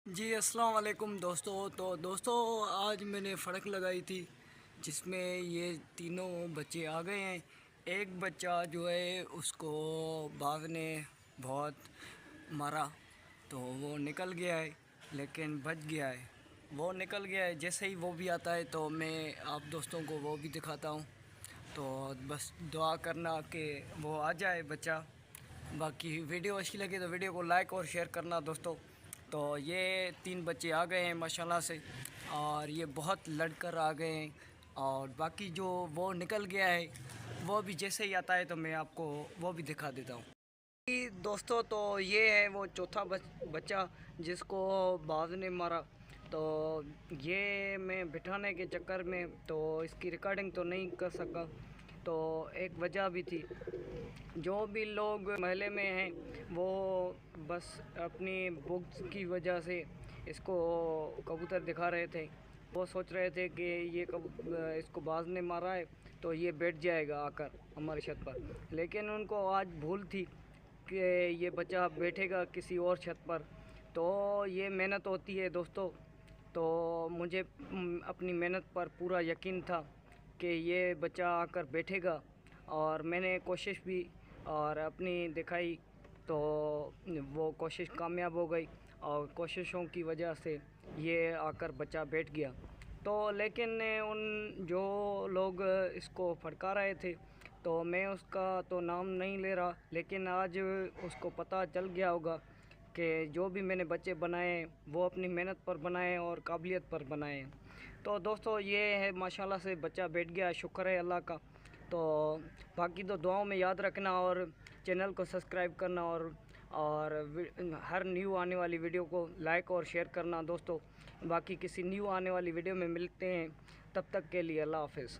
जी अस्सलाम वालेकुम दोस्तों। तो दोस्तों आज मैंने फ़ड़क लगाई थी जिसमें ये तीनों बच्चे आ गए हैं। एक बच्चा जो है उसको बाघ ने बहुत मारा तो वो निकल गया है, लेकिन बच गया है। वो निकल गया है, जैसे ही वो भी आता है तो मैं आप दोस्तों को वो भी दिखाता हूँ। तो बस दुआ करना कि वो आ जाए बच्चा। बाकी वीडियो अच्छी लगी तो वीडियो को लाइक और शेयर करना दोस्तों। तो ये तीन बच्चे आ गए हैं माशाल्लाह से, और ये बहुत लड़कर आ गए हैं। और बाकी जो वो निकल गया है वो भी जैसे ही आता है तो मैं आपको वो भी दिखा देता हूँ। दोस्तों तो ये है वो चौथा बच्चा जिसको बाज ने मारा। तो ये मैं बिठाने के चक्कर में तो इसकी रिकॉर्डिंग तो नहीं कर सका। तो एक वजह भी थी, जो भी लोग महल्ले में हैं वो बस अपनी बुक्स की वजह से इसको कबूतर दिखा रहे थे। वो सोच रहे थे कि ये इसको बाज ने मारा है तो ये बैठ जाएगा आकर हमारी छत पर, लेकिन उनको आज भूल थी कि ये बच्चा बैठेगा किसी और छत पर। तो ये मेहनत होती है दोस्तों। तो मुझे अपनी मेहनत पर पूरा यकीन था कि ये बच्चा आकर बैठेगा, और मैंने कोशिश भी और अपनी दिखाई तो वो कोशिश कामयाब हो गई, और कोशिशों की वजह से ये आकर बच्चा बैठ गया। तो लेकिन उन जो लोग इसको फटका रहे थे तो मैं उसका तो नाम नहीं ले रहा, लेकिन आज उसको पता चल गया होगा कि जो भी मैंने बच्चे बनाए वो अपनी मेहनत पर बनाए और काबिलियत पर बनाए। तो दोस्तों ये है माशाल्लाह से बच्चा बैठ गया, शुक्र है अल्लाह का। तो बाकी तो दुआओं में याद रखना और चैनल को सब्सक्राइब करना, और हर न्यू आने वाली वीडियो को लाइक और शेयर करना दोस्तों। बाकी किसी न्यू आने वाली वीडियो में मिलते हैं, तब तक के लिए अल्लाह हाफ़िज़।